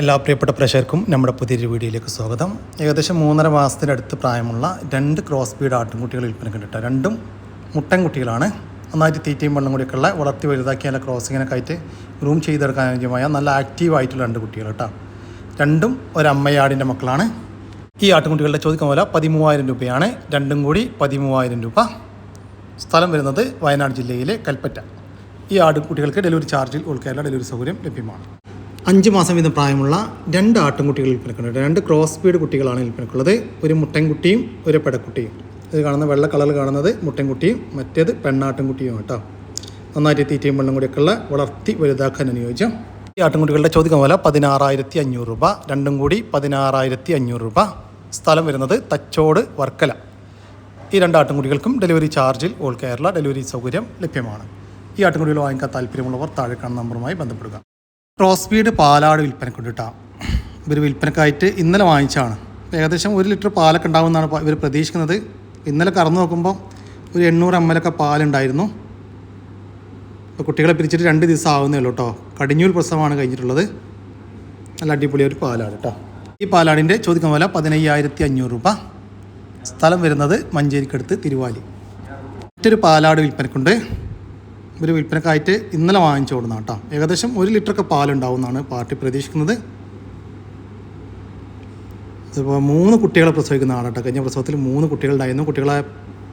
എല്ലാ പ്രിയപ്പെട്ട പ്രേക്ഷകർക്കും നമ്മുടെ പുതിയൊരു വീഡിയോയിലേക്ക് സ്വാഗതം. ഏകദേശം 3.5 മാസത്തിനടുത്ത് പ്രായമുള്ള 2 ക്രോസ് ബീഡ് ആട്ടിൻകുട്ടികൾ വിൽപ്പനയ്ക്ക് കിട്ടുക. രണ്ടും മുട്ടൻ കുട്ടികളാണ്. നന്നായിട്ട് തീറ്റയും വെള്ളം കൂടിയൊക്കെ ഉള്ള, വളർത്തി വലുതാക്കി നല്ല ക്രോസിങ്ങിനൊക്കെ ആയിട്ട് ഗ്രൂം ചെയ്തെടുക്കാൻ അനുയോജ്യമായ നല്ല ആക്റ്റീവായിട്ടുള്ള 2 കുട്ടികൾ കേട്ടോ. രണ്ടും ഒരമ്മയാടിൻ്റെ മക്കളാണ്. ഈ ആട്ടിൻകുട്ടികളുടെ ചോദിക്കുന്ന പോലെ 13,000 രൂപയാണ്. രണ്ടും കൂടി 13,000 രൂപ. സ്ഥലം വരുന്നത് വയനാട് ജില്ലയിലെ കൽപ്പറ്റ. ഈ ആട്ടിൻകുട്ടികൾക്ക് ഡെലിവറി ചാർജിൽ ഓൾ കേരള ഡെലിവറി സൗകര്യം ലഭ്യമാണ്. 5 മാസം വീതം പ്രായമുള്ള 2 ആട്ടിൻകുട്ടികൾ വിൽപ്പനക്കുണ്ട്. 2 ക്രോസ് ബീഡ് കുട്ടികളാണ് വിൽപ്പനക്കുള്ളത്. ഒരു മുട്ടൻകുട്ടിയും ഒരു പെടക്കുട്ടിയും. ഇത് കാണുന്ന വെള്ള കളറിൽ കാണുന്നത് മുട്ടൻകുട്ടിയും മറ്റേത് പെണ്ണാട്ടിൻകുട്ടിയും കേട്ടോ. നന്നായിട്ട് തീറ്റയും വെള്ളം കൂടിയൊക്കെയുള്ള, വളർത്തി വലുതാക്കാൻ അനുയോജ്യം. ഈ ആട്ടിൻകുട്ടികളുടെ ചോദിക്കുന്ന പോലെ 16,500 രൂപ. രണ്ടും കൂടി 16,500 രൂപ. സ്ഥലം വരുന്നത് തച്ചോട് വർക്കല. ഈ 2 ആട്ടിൻകുട്ടികൾക്കും ഡെലിവറി ചാർജിൽ ഓൾ കേരള ഡെലിവറി സൗകര്യം ലഭ്യമാണ്. ഈ ആട്ടിൻകുട്ടികൾ വാങ്ങിക്കാൻ താല്പര്യമുള്ളവർ താഴെ കാണുന്ന നമ്പറുമായി ബന്ധപ്പെടുക. ക്രോസ് ബീഡ് പാലാട് വിൽപ്പനക്കുണ്ട് കേട്ടോ. ഇവർ വിൽപ്പനക്കായിട്ട് ഇന്നലെ വാങ്ങിച്ചാണ്. ഏകദേശം 1 ലിറ്റർ പാലൊക്കെ ഉണ്ടാകുമെന്നാണ് ഇവർ പ്രതീക്ഷിക്കുന്നത്. ഇന്നലെ കറന്നു നോക്കുമ്പോൾ ഒരു 800 ml പാലുണ്ടായിരുന്നു. ഇപ്പോൾ കുട്ടികളെ പിരിച്ചിട്ട് 2 ദിവസം ആവുന്നേ ഉള്ളൂ കേട്ടോ. കടിഞ്ഞൂൽ പ്രസവമാണ് കഴിഞ്ഞിട്ടുള്ളത്. നല്ല അടിപൊളി ഒരു പാലാട് കേട്ടോ. ഈ പാലാടിൻ്റെ ചോദിക്കുന്ന പോലെ 15,500 രൂപ. സ്ഥലം വരുന്നത് മഞ്ചേരിക്കടുത്ത് തിരുവാലി. മറ്റൊരു പാലാട് വിൽപ്പനക്കുണ്ട്. ഇവർ വിൽപ്പനക്കായിട്ട് ഇന്നലെ വാങ്ങിച്ചു കൊടുക്കുന്ന കേട്ടോ. ഏകദേശം 1 ലിറ്ററൊക്കെ പാലുണ്ടാവുമെന്നാണ് പാർട്ടി പ്രതീക്ഷിക്കുന്നത്. ഇതിപ്പോൾ 3 കുട്ടികളെ പ്രസവിക്കുന്ന ആളാട്ടോ. കഴിഞ്ഞ പ്രസവത്തിൽ 3 കുട്ടികളുണ്ടായിരുന്നു. കുട്ടികളെ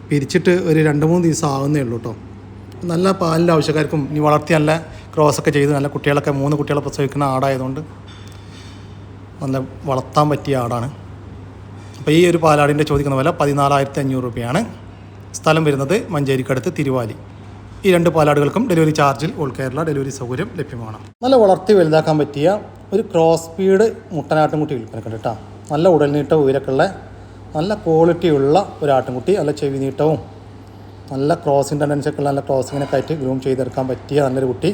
പിരിച്ചിട്ട് ഒരു 2-3 ദിവസം ആവുന്നേ ഉള്ളൂ കേട്ടോ. നല്ല പാലിൻ്റെ ആവശ്യക്കാർക്കും ഇനി വളർത്തി നല്ല ക്രോസൊക്കെ ചെയ്ത് നല്ല കുട്ടികളൊക്കെ 3 കുട്ടികളെ പ്രസവിക്കുന്ന ആടായതുകൊണ്ട് നല്ല വളർത്താൻ പറ്റിയ ആടാണ്. അപ്പോൾ ഈ ഒരു പാലാടിൻ്റെ ചോദിക്കുന്ന വില 14,500 രൂപയാണ്. സ്ഥലം വരുന്നത് മഞ്ചേരിക്കടുത്ത് തിരുവാലി. ഈ 2 പാലാടുകൾക്കും ഡെലിവറി ചാർജിൽ ഓൾ കേരള ഡെലിവറി സൗകര്യം ലഭ്യമാണ്. നല്ല വളർത്തി വലുതാക്കാൻ പറ്റിയ ഒരു ക്രോസ് ബീഡ് മുട്ടനാട്ടിൻകുട്ടി വിൽപ്പനക്കുണ്ട് കേട്ടോ. നല്ല ഉടൽനീട്ടവും ഉയരൊക്കെ ഉള്ള നല്ല ക്വാളിറ്റിയുള്ള ഒരു ആട്ടിൻകുട്ടി. നല്ല ചെവി നീട്ടവും നല്ല ക്രോസിങ് ടെൻഡൻസൊക്കെ ഉള്ള, നല്ല ക്രോസിങ്ങിനൊക്കെ ആയിട്ട് ഗ്രൂം ചെയ്തെടുക്കാൻ പറ്റിയ നല്ലൊരു കുട്ടി.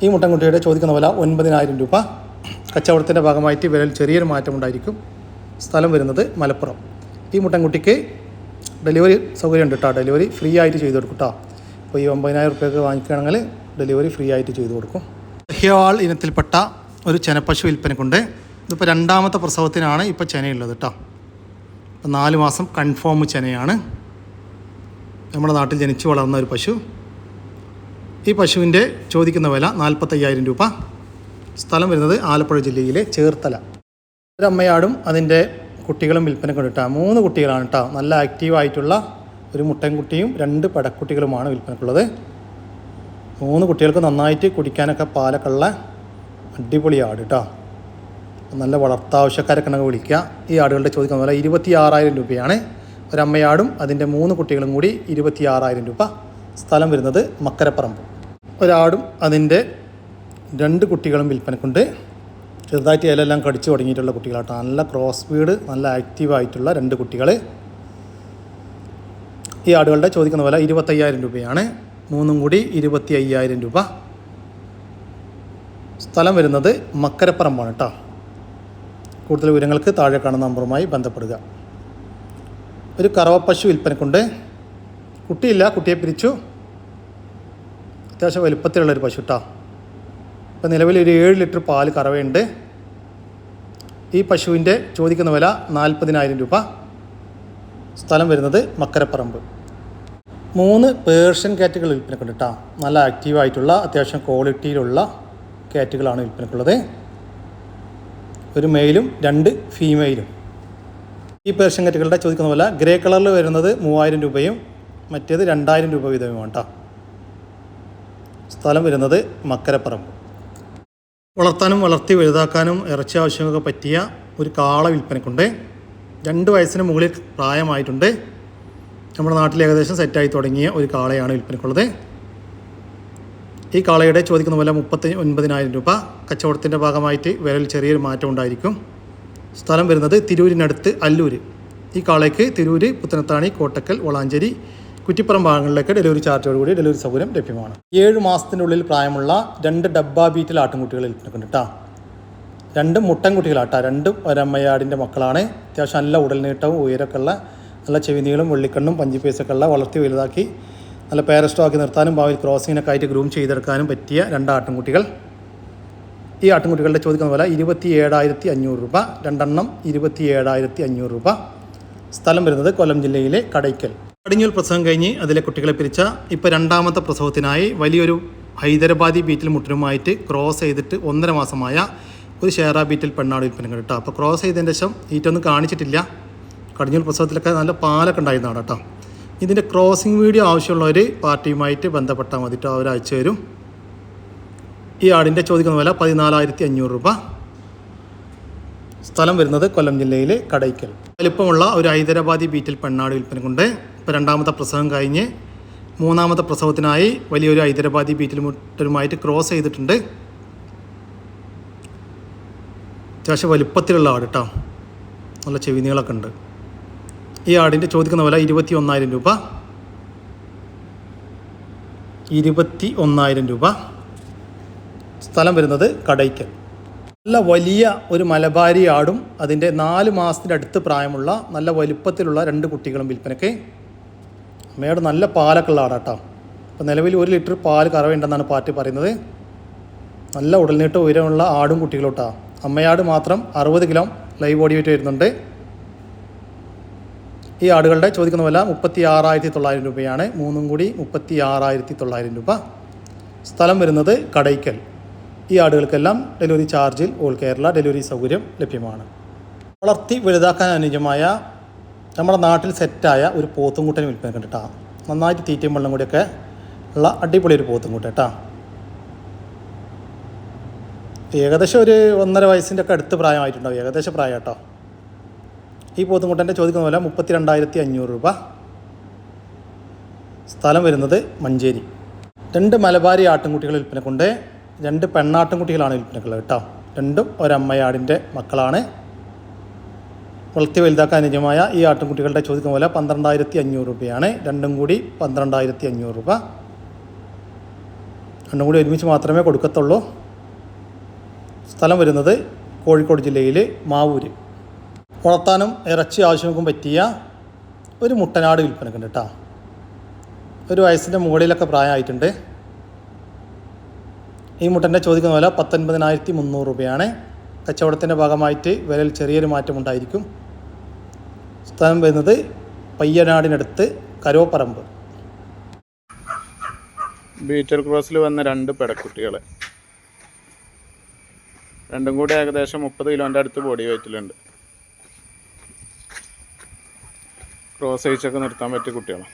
ഈ മുട്ടൻകുട്ടിയുടെ ചോദിക്കുന്ന വില 9,000 രൂപ. കച്ചവടത്തിൻ്റെ ഭാഗമായിട്ട് വിലയിൽ ചെറിയൊരു മാറ്റമുണ്ടായിരിക്കും. സ്ഥലം വരുന്നത് മലപ്പുറം. ഈ മുട്ടൻകുട്ടിക്ക് ഡെലിവറി സൗകര്യം ഉണ്ട് കേട്ടോ. ഡെലിവറി ഫ്രീ ആയിട്ട് ചെയ്ത് കൊടുക്കും കേട്ടോ. അപ്പോൾ ഈ 9,000 രൂപയ്ക്ക് വാങ്ങിക്കുകയാണെങ്കിൽ ഡെലിവറി ഫ്രീ ആയിട്ട് ചെയ്ത് കൊടുക്കും. ഹിയാൾ ഇനത്തിൽപ്പെട്ട ഒരു ചെനപ്പശു വിൽപ്പനക്കുണ്ട്. ഇതിപ്പോൾ 2ാമത്തെ പ്രസവത്തിനാണ് ഇപ്പോൾ ചെനയുള്ളത് കേട്ടോ. ഇപ്പോൾ 4 മാസം കൺഫേം ചെനയാണ്. നമ്മുടെ നാട്ടിൽ ജനിച്ചു വളർന്ന ഒരു പശു. ഈ പശുവിൻ്റെ ചോദിക്കുന്ന വില 45,000 രൂപ. സ്ഥലം വരുന്നത് ആലപ്പുഴ ജില്ലയിലെ ചേർത്തല. ഒരു അമ്മയാടും അതിൻ്റെ കുട്ടികളും വിൽപ്പനക്കുണ്ട് കേട്ടോ. 3 കുട്ടികളാണ് കേട്ടോ. നല്ല ആക്റ്റീവായിട്ടുള്ള ഒരു മുട്ടൻകുട്ടിയും 2 പടക്കുട്ടികളുമാണ് വിൽപ്പനക്കുള്ളത്. 3 കുട്ടികൾക്ക് നന്നായിട്ട് കുടിക്കാനൊക്കെ പാലൊക്കെ ഉള്ള അടിപൊളി ആട് കേട്ടോ. നല്ല വളർത്താവശ്യക്കാരൊക്കെ ഉണ്ടെങ്കിൽ വിളിക്കുക. ഈ ആടുകളുടെ ചോദിക്കുന്ന പോലെ 26,000 രൂപയാണ്. ഒരമ്മയാടും അതിൻ്റെ 3 കുട്ടികളും കൂടി 26,000 രൂപ. സ്ഥലം വരുന്നത് മക്കരപ്പറമ്പ്. ഒരാടും അതിൻ്റെ 2 കുട്ടികളും വിൽപ്പനക്കുണ്ട്. ചെറുതായിട്ട് ഇലെല്ലാം കടിച്ചു തുടങ്ങിയിട്ടുള്ള കുട്ടികളാട്ടോ. നല്ല ക്രോസ് ബീഡ്, നല്ല ആക്റ്റീവായിട്ടുള്ള 2 കുട്ടികൾ. ഈ ആടുകളുടെ ചോദിക്കുന്ന വില 25,000 രൂപയാണ്. 3 കൂടി 25,000 രൂപ. സ്ഥലം വരുന്നത് മക്കരപ്പറമ്പാണ് കേട്ടോ. കൂടുതൽ വിവരങ്ങൾക്ക് താഴെ കാണുന്ന നമ്പറുമായി ബന്ധപ്പെടുക. ഒരു കറവപ്പശു വിൽപ്പനക്കുണ്ട്. കുട്ടിയില്ല, കുട്ടിയെ പിരിച്ചു. അത്യാവശ്യം വലുപ്പത്തിലുള്ളൊരു പശു കേട്ടോ. ഇപ്പോൾ നിലവിൽ ഒരു 7 ലിറ്റർ പാല് കറവയുണ്ട്. ഈ പശുവിൻ്റെ ചോദിക്കുന്ന വില 40,000 രൂപ. സ്ഥലം വരുന്നത് മക്കരപ്പറമ്പ്. 3 പേർഷ്യൻ കാറ്റുകൾ വിൽപ്പനക്കുണ്ട് കേട്ടോ. നല്ല ആക്റ്റീവായിട്ടുള്ള അത്യാവശ്യം ക്വാളിറ്റിയിലുള്ള കാറ്റുകളാണ് വിൽപ്പനക്കുള്ളത്. ഒരു മെയിലും 2 ഫീമെയിലും. ഈ പേർഷ്യൻ കാറ്റുകളുടെ ചോദിക്കുന്ന പോലെ ഗ്രേ കളറിൽ വരുന്നത് 3,000 രൂപയും മറ്റേത് 2,000 രൂപ വീതവുമാണ് കേട്ടോ. സ്ഥലം വരുന്നത് മക്കരപ്പറമ്പ്. വളർത്താനും വളർത്തി വലുതാക്കാനും ഇറച്ചി ആവശ്യമൊക്കെ പറ്റിയ ഒരു കാള വിൽപ്പനക്കുണ്ട്. 2 വയസ്സിന് മുകളിൽ പ്രായമായിട്ടുണ്ട്. നമ്മുടെ നാട്ടിൽ ഏകദേശം സെറ്റായി തുടങ്ങിയ ഒരു കാളയാണ് വിൽപ്പനക്കുള്ളത്. ഈ കാളയുടെ ചോദിക്കുന്ന വില 39,000 രൂപ. കച്ചവടത്തിൻ്റെ ഭാഗമായിട്ട് വിലയിൽ ചെറിയൊരു മാറ്റം ഉണ്ടായിരിക്കും. സ്ഥലം വരുന്നത് തിരൂരിനടുത്ത് അല്ലൂർ. ഈ കാളയ്ക്ക് തിരൂർ, പുത്തനത്താണി, കോട്ടക്കൽ, വളാഞ്ചേരി, കുറ്റിപ്പുറം ഭാഗങ്ങളിലേക്ക് ഡെലിവറി ചാർജോടുകൂടി ഡെലിവറി സൗകര്യം ലഭ്യമാണ്. 7 മാസത്തിൻ്റെ ഉള്ളിൽ പ്രായമുള്ള 2 ഡബ്ബ ബീറ്റിൽ ആട്ടിൻകുട്ടികൾ വിൽപ്പനക്കുണ്ട് കേട്ടോ. 2 മുട്ടൻകുട്ടികളാട്ടോ. 2 ഒരമ്മയാടിൻ്റെ മക്കളാണ്. അത്യാവശ്യം നല്ല ഉടൽനീട്ടവും ഉയരമൊക്കെ ഉള്ള, നല്ല ചെവിനീളും വെള്ളിക്കണ്ണും പഞ്ചിപ്പേസൊക്കെ ഉള്ള, വളർത്തി വലുതാക്കി നല്ല പേരസ്റ്റോ ആക്കി നിർത്താനും ഭാവിയിൽ ക്രോസിങ്ങിനൊക്കെ ആയിട്ട് ഗ്രൂം ചെയ്തെടുക്കാനും പറ്റിയ 2 ആട്ടിൻകുട്ടികൾ. ഈ ആട്ടിൻകുട്ടികളുടെ ചോദിക്കുന്ന വില 27,500 രൂപ. രണ്ടെണ്ണം 27,500 രൂപ. സ്ഥലം വരുന്നത് കൊല്ലം ജില്ലയിലെ കടയ്ക്കൽ. കടിഞ്ഞൂൽ പ്രസവം കഴിഞ്ഞ് അതിലെ കുട്ടികളെ പിരിച്ച ഇപ്പോൾ രണ്ടാമത്തെ പ്രസവത്തിനായി വലിയൊരു ഹൈദരാബാദി ബീറ്റിൽ മുട്ടനുമായിട്ട് ക്രോസ് ചെയ്തിട്ട് 1.5 മാസമായ ഒരു ഷേറ ബീറ്റിൽ പെണ്ണാട് വിൽപ്പന കേട്ടോ. അപ്പോൾ ക്രോസ് ചെയ്തതിന് ശേഷം ഈറ്റൊന്നും കാണിച്ചിട്ടില്ല. കടിഞ്ഞൂൽ പ്രസവത്തിലൊക്കെ നല്ല പാലൊക്കെ ഉണ്ടായിരുന്നതാണ് കേട്ടോ. ഇതിൻ്റെ ക്രോസിംഗ് വീഡിയോ ആവശ്യമുള്ളവർ പാർട്ടിയുമായിട്ട് ബന്ധപ്പെട്ടാൽ മതി കേട്ടോ, അവർ അയച്ചു തരും. ഈ ആടിൻ്റെ ചോദിക്കുന്ന വില 14,500 രൂപ. സ്ഥലം വരുന്നത് കൊല്ലം ജില്ലയിലെ കടയ്ക്കൽ. വലിപ്പമുള്ള ഒരു ഹൈദരാബാദി ബീറ്റിൽ പെണ്ണാട് വിൽപ്പന കൊണ്ട് ഇപ്പോൾ രണ്ടാമത്തെ പ്രസവം കഴിഞ്ഞ് മൂന്നാമത്തെ പ്രസവത്തിനായി വലിയൊരു ഹൈദരാബാദി ബീറ്റിൽ മുട്ടനുമായിട്ട് ക്രോസ് ചെയ്തിട്ടുണ്ട്. അത്യാവശ്യം വലിപ്പത്തിലുള്ള ആട് കേട്ടോ, നല്ല ചെവിനീളൊക്കെ ഉണ്ട്. ഈ ആടിൻ്റെ ചോദിക്കുന്ന വില 21,000 രൂപ. 21,000 രൂപ. സ്ഥലം വരുന്നത് കടയ്ക്കൽ. നല്ല വലിയ ഒരു മലബാരി ആടും അതിൻ്റെ 4 മാസത്തിൻ്റെ അടുത്ത് പ്രായമുള്ള നല്ല വലിപ്പത്തിലുള്ള 2 കുട്ടികളും വിൽപ്പനയ്ക്ക്. അമ്മയോട് നല്ല പാലൊക്കെ ഉള്ള ആടാട്ടോ. അപ്പോൾ നിലവിൽ 1 ലിറ്റർ പാൽ കറവുണ്ടെന്നാണ് പാർട്ടി പറയുന്നത്. നല്ല ഉടൽനീട്ട ഉയരമുള്ള ആടും കുട്ടികളോട്ടാ. അമ്മയാട് മാത്രം 60 കിലോ ലൈവ് ബോഡി വെയിറ്റ് വരുന്നുണ്ട്. ഈ ആടുകളുടെ ചോദിക്കുന്ന വില 36,900 രൂപയാണ്. മൂന്നും കൂടി 36,900 രൂപ. സ്ഥലം വരുന്നത് കടയ്ക്കൽ. ഈ ആടുകൾക്കെല്ലാം ഡെലിവറി ചാർജിൽ ഓൾ കേരള ഡെലിവറി സൗകര്യം ലഭ്യമാണ്. വളർത്തി വലുതാക്കാൻ അനുയോജ്യമായ നമ്മുടെ നാട്ടിൽ സെറ്റായ ഒരു പോത്തുംകുട്ടനെ വിൽപ്പന കണ്ടിട്ടാ. നന്നായിട്ട് തീറ്റയും വെള്ളം കൂടിയൊക്കെ ഉള്ള അടിപൊളി ഒരു പോത്തുംകുട്ട കേട്ടോ. ഏകദേശം ഒരു 1.5 വയസ്സിൻ്റെ ഒക്കെ അടുത്ത് പ്രായമായിട്ടുണ്ടാവും, ഏകദേശം പ്രായം കേട്ടോ. ഈ പോത്തുംകുട്ടൻ്റെ ചോദിക്കുന്ന വില 32,500 രൂപ. സ്ഥലം വരുന്നത് മഞ്ചേരി. 2 മലബാരി ആട്ടിൻകുട്ടികൾ വിൽപ്പന കൊണ്ട് 2 പെണ്ണാട്ടിൻകുട്ടികളാണ് വിൽപ്പനക്കുള്ളത് കേട്ടോ. രണ്ടും ഒരമ്മയാടിൻ്റെ മക്കളാണ്. വളർത്തി വലുതാക്കാൻ അനുയോജ്യമായ ഈ ആട്ടിൻകുട്ടികളുടെ ചോദിക്കുന്ന വില 12,500 രൂപയാണ്. രണ്ടും കൂടി 12,500 രൂപ. രണ്ടും കൂടി ഒരുമിച്ച് മാത്രമേ കൊടുക്കത്തുള്ളൂ. സ്ഥലം വരുന്നത് കോഴിക്കോട് ജില്ലയിൽ മാവൂര്. വളർത്താനും ഇറച്ചി ആവശ്യങ്ങൾക്കും പറ്റിയ ഒരു മുട്ടനാട് വിൽപ്പനക്കുണ്ട് കേട്ടോ. 1 വയസ്സിൻ്റെ മുകളിലൊക്കെ പ്രായമായിട്ടുണ്ട്. ഈ മുട്ടൻ്റെ ചോദിക്കുന്ന വില 19,300 രൂപയാണ്. കച്ചവടത്തിൻ്റെ ഭാഗമായിട്ട് വിലയിൽ ചെറിയൊരു മാറ്റമുണ്ടായിരിക്കും. സ്ഥലം വരുന്നത് പയ്യനാടിനടുത്ത് കരോപ്പറമ്പ്. ബീറ്റൽ ക്രോസിൽ വന്ന 2 പെടക്കുട്ടികൾ, രണ്ടും കൂടി ഏകദേശം 30 കിലോൻ്റെ അടുത്ത് ബോഡി വെയിറ്റിലുണ്ട്. ക്രോസ് അയച്ചൊക്കെ നിർത്താൻ പറ്റിയ കുട്ടികളാണ്.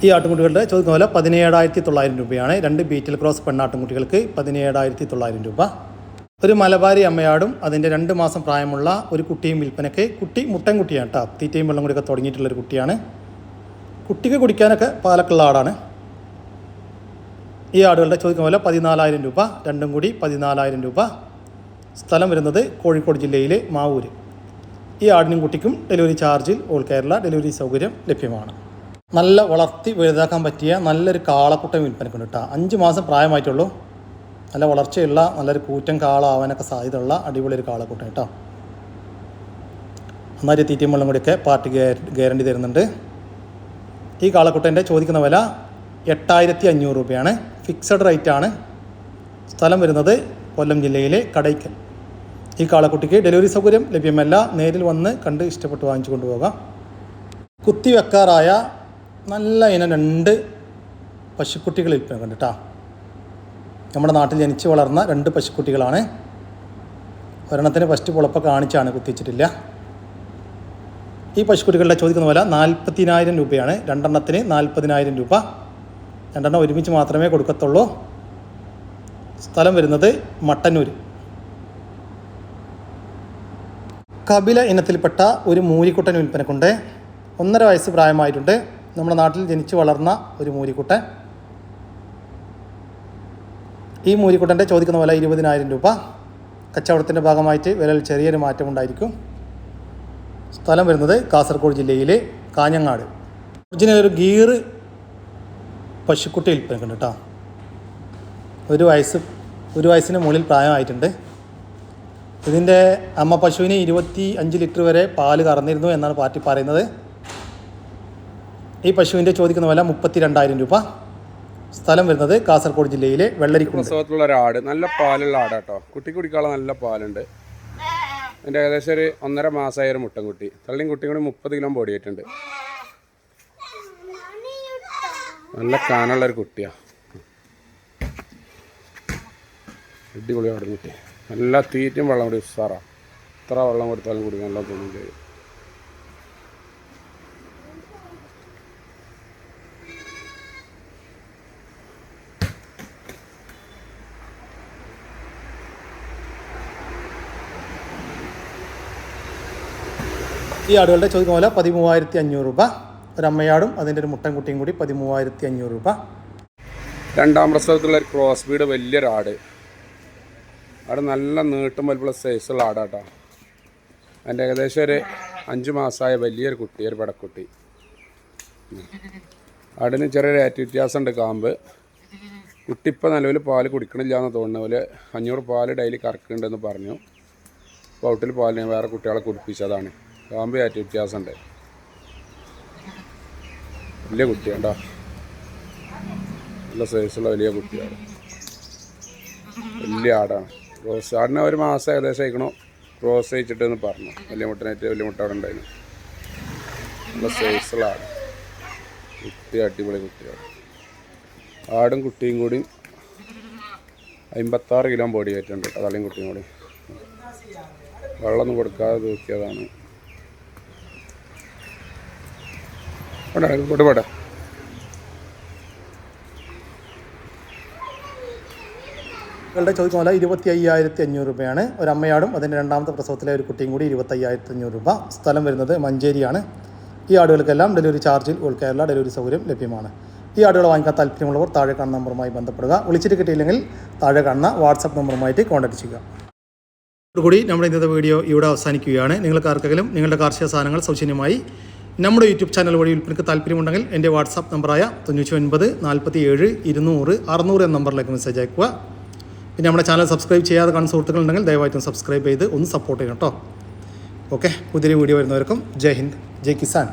ഈ ആട്ടിൻകുട്ടികളുടെ ചോദിക്കുന്ന വില 17,900 രൂപയാണ്. 2 ബീറ്റിൽ ക്രോസ് പെണ്ണാട്ടിൻകുട്ടികൾക്ക് 17,900 രൂപ. ഒരു മലബാരി അമ്മയാടും അതിൻ്റെ 2 മാസം പ്രായമുള്ള ഒരു കുട്ടിയും വിൽപ്പനയ്ക്ക്. കുട്ടി മുട്ടൻകുട്ടിയാണ് കേട്ടോ. തീറ്റയും വെള്ളം കൂടിയൊക്കെ തുടങ്ങിയിട്ടുള്ളൊരു കുട്ടിയാണ്. കുട്ടിക്ക് കുടിക്കാനൊക്കെ പാലക്കുള്ള ആടാണ്. ഈ ആടുകളുടെ ചോദിക്കുന്ന വില 14,000 രൂപ. രണ്ടും കൂടി 14,000 രൂപ. സ്ഥലം വരുന്നത് കോഴിക്കോട് ജില്ലയിലെ മാവൂര്. ഈ ആടിനും കുട്ടിക്കും ഡെലിവറി ചാർജിൽ ഓൾ കേരള ഡെലിവറി സൗകര്യം ലഭ്യമാണ്. നല്ല വളർത്തി വലുതാക്കാൻ പറ്റിയ നല്ലൊരു കാളക്കുട്ടൻ വിൽപ്പനക്കുണ്ട് കേട്ടോ. 5 മാസം പ്രായമായിട്ടുള്ളൂ. നല്ല വളർച്ചയുള്ള നല്ലൊരു കൂറ്റൻ കാളാവാനൊക്കെ സാധ്യതയുള്ള അടിപൊളി ഒരു കാളക്കുട്ടൻ കേട്ടോ. നന്നായിട്ട് തീറ്റയും വെള്ളം കൂടിയൊക്കെ പാർട്ടി ഗ്യാരണ്ടി തരുന്നുണ്ട്. ഈ കാളക്കുട്ടൻ്റെ ചോദിക്കുന്ന വില 8,500 രൂപയാണ്. ഫിക്സഡ് റേറ്റ് ആണ്. സ്ഥലം വരുന്നത് കൊല്ലം ജില്ലയിലെ കടയ്ക്കൽ. ഈ കാളക്കുട്ടിക്ക് ഡെലിവറി സൗകര്യം ലഭ്യമല്ല. നേരിൽ വന്ന് കണ്ട് ഇഷ്ടപ്പെട്ട് വാങ്ങിച്ചു കൊണ്ടുപോകാം. കുത്തിവെക്കാറായ നല്ല ഇനം 2 പശുക്കുട്ടികൾ വിൽപ്പന കണ്ടിട്ടാ. നമ്മുടെ നാട്ടിൽ ജനിച്ച് വളർന്ന 2 പശുക്കുട്ടികളാണ്. ഒരെണ്ണത്തിന് ഫസ്റ്റ് പുളപ്പം കാണിച്ചാണ്, കുത്തിച്ചിട്ടില്ല. ഈ പശുക്കുട്ടികളുടെ ചോദിക്കുന്ന വില 40,000 രൂപയാണ്. 2 എണ്ണത്തിന് 40,000 രൂപ. 2 എണ്ണം ഒരുമിച്ച് മാത്രമേ കൊടുക്കത്തുള്ളൂ. സ്ഥലം വരുന്നത് മട്ടന്നൂർ. കപില ഇനത്തിൽപ്പെട്ട ഒരു മൂരിക്കുട്ടൻ വിൽപ്പനക്കുണ്ട്. 1.5 വയസ്സ് പ്രായമായിട്ടുണ്ട്. നമ്മുടെ നാട്ടിൽ ജനിച്ച് വളർന്ന ഒരു മൂരിക്കുട്ടൻ. ഈ മൂരിക്കുട്ടൻ്റെ ചോദിക്കുന്ന വില 20,000 രൂപ. കച്ചവടത്തിൻ്റെ ഭാഗമായിട്ട് വിലയിൽ ചെറിയൊരു മാറ്റമുണ്ടായിരിക്കും. സ്ഥലം വരുന്നത് കാസർഗോഡ് ജില്ലയിലെ കാഞ്ഞങ്ങാട്. ഒറിജിനൽ ഒരു ഗീർ പശുക്കുട്ടി വിൽപ്പനക്കുണ്ട് കേട്ടോ. ഒരു വയസ്സിന് മുകളിൽ പ്രായമായിട്ടുണ്ട്. ഇതിൻ്റെ അമ്മ പശുവിന് 25 ലിറ്റർ വരെ പാല് കറന്നിരുന്നു എന്നാണ് പാർട്ടി പറയുന്നത്. ഈ പശുവിൻ്റെ ചോദിക്കുന്ന വില 32,000 രൂപ. സ്ഥലം വരുന്നത് കാസർഗോഡ് ജില്ലയിലെ വെള്ളരിക്കുണ്ട്. പ്രസവത്തിലുള്ള ഒരു ആട്, നല്ല പാലുള്ള ആടാട്ടോ. കുട്ടി കുടിക്കാനുള്ള നല്ല പാലുണ്ട്. അതിൻ്റെ ഏകദേശം ഒരു 1.5 മാസമായ ഒരു മുട്ടൻകുട്ടി. തള്ളിയും കുട്ടിയും കൂടി 30 കിലോ ബോഡി ആയിട്ടുണ്ട്. നല്ല കാനുള്ളൊരു കുട്ടിയാണ്. അടിപൊളി ആടും കുട്ടി. നല്ല തീറ്റയും വെള്ളം കൂടി ഉസാറാണ്. എത്ര വെള്ളം കൊടുത്താലും കുടി നല്ല തോന്നും ചെയ്യും. ഈ ആടുകളുടെ ചോദിക്കുന്ന പോലെ 13,500 രൂപ. ഒരമ്മയാടും അതിൻ്റെ ഒരു മുട്ടൻകുട്ടിയും കൂടി 13,500 രൂപ. രണ്ടാം പ്രസവത്തിലുള്ള ഒരു ക്രോസ് ബീഡ് വലിയൊരാട്. ആട് നല്ല നീട്ടും വലിപ്പുള്ള സൈസുള്ള ആടാട്ടോ. അതിൻ്റെ ഏകദേശം ഒരു 5 മാസമായ വലിയൊരു കുട്ടി, ഒരു പടക്കുട്ടി. ആടിന് ചെറിയൊരു വ്യത്യാസമുണ്ട് കാമ്പ്. കുട്ടി ഇപ്പോൾ നിലവിൽ പാല് കുടിക്കണില്ല എന്ന് തോന്നുന്ന പോലെ 500 പാല് ഡെയിലി കറക്കുന്നുണ്ടെന്ന് പറഞ്ഞു. പൗട്ടിൽ പാലിന് വേറെ കുട്ടികളെ കുടിപ്പിച്ചതാണ്. കാമ്പ് വ്യത്യാസമുണ്ട്. വലിയ കുട്ടിയാണ്ടോ, നല്ല സൈസുള്ള വലിയ കുട്ടിയാണ്. വലിയ ആടാണ്. ക്രോസ് ആടിന് 1 മാസം ഏകദേശം അയക്കണോ ക്രോസ് അയച്ചിട്ടെന്ന് പറഞ്ഞു. വലിയ മുട്ടനായിട്ട് വലിയ മുട്ട അവിടെ ഉണ്ടായിരുന്നു. നല്ല സൈസുള്ള ആട്, കുട്ടി അടിപൊളി കുട്ടിയാണ്. ആടും കുട്ടിയും കൂടി 56 കിലോ ബോഡി ആയിട്ടുണ്ട്. തള്ളിയും കുട്ടിയും കൂടി വെള്ളമൊന്നും കൊടുക്കാതെ തൂക്കിയതാണ്. പോട്ടെ. ളുടെ ചോദിക്കുന്ന പോലെ 25,500 രൂപയാണ്. ഒരമ്മയാടും അതിൻ്റെ രണ്ടാമത്തെ പ്രസവത്തിലെ ഒരു കുട്ടിയും കൂടി 25,500 രൂപ. സ്ഥലം വരുന്നത് മഞ്ചേരിയാണ്. ഈ ആടുകൾക്കെല്ലാം ഡെലിവറി ചാർജിൽ ഓൾ കേരള ഡെലിവറി സൗകര്യം ലഭ്യമാണ്. ഈ ആടുകൾ വാങ്ങിക്കാൻ താല്പര്യമുള്ളവർ താഴെ കാണുന്ന നമ്പറുമായി ബന്ധപ്പെടുക. വിളിച്ചിട്ട് കിട്ടിയില്ലെങ്കിൽ താഴെ കാണുന്ന വാട്സപ്പ് നമ്പറുമായിട്ട് കോൺടാക്ട് ചെയ്യുക. ഇതോടുകൂടി നമ്മുടെ ഇന്നത്തെ വീഡിയോ ഇവിടെ അവസാനിക്കുകയാണ്. നിങ്ങൾക്ക് ആർക്കെങ്കിലും നിങ്ങളുടെ കാർഷിക സാധനങ്ങൾ സൗജന്യമായി നമ്മുടെ യൂട്യൂബ് ചാനൽ വഴി വിൽപ്പനയ്ക്ക് താല്പര്യമുണ്ടെങ്കിൽ എൻ്റെ വാട്സാപ്പ് നമ്പറായ 99 47 200 600 എന്ന നമ്പറിലേക്ക് മെസ്സേജ് അയക്കുക. പിന്നെ നമ്മുടെ ചാനൽ സബ്സ്ക്രൈബ് ചെയ്യാതെ കാണുന്ന സുഹൃത്തുക്കളുണ്ടെങ്കിൽ ദയവായിട്ടും സബ്സ്ക്രൈബ് ചെയ്ത് ഒന്ന് സപ്പോർട്ട് ചെയ്യണം കേട്ടോ. ഓക്കെ, പുതിയൊരു വീഡിയോ വരുന്നവർക്കും ജയ് ഹിന്ദ്, ജയ് കിസാൻ.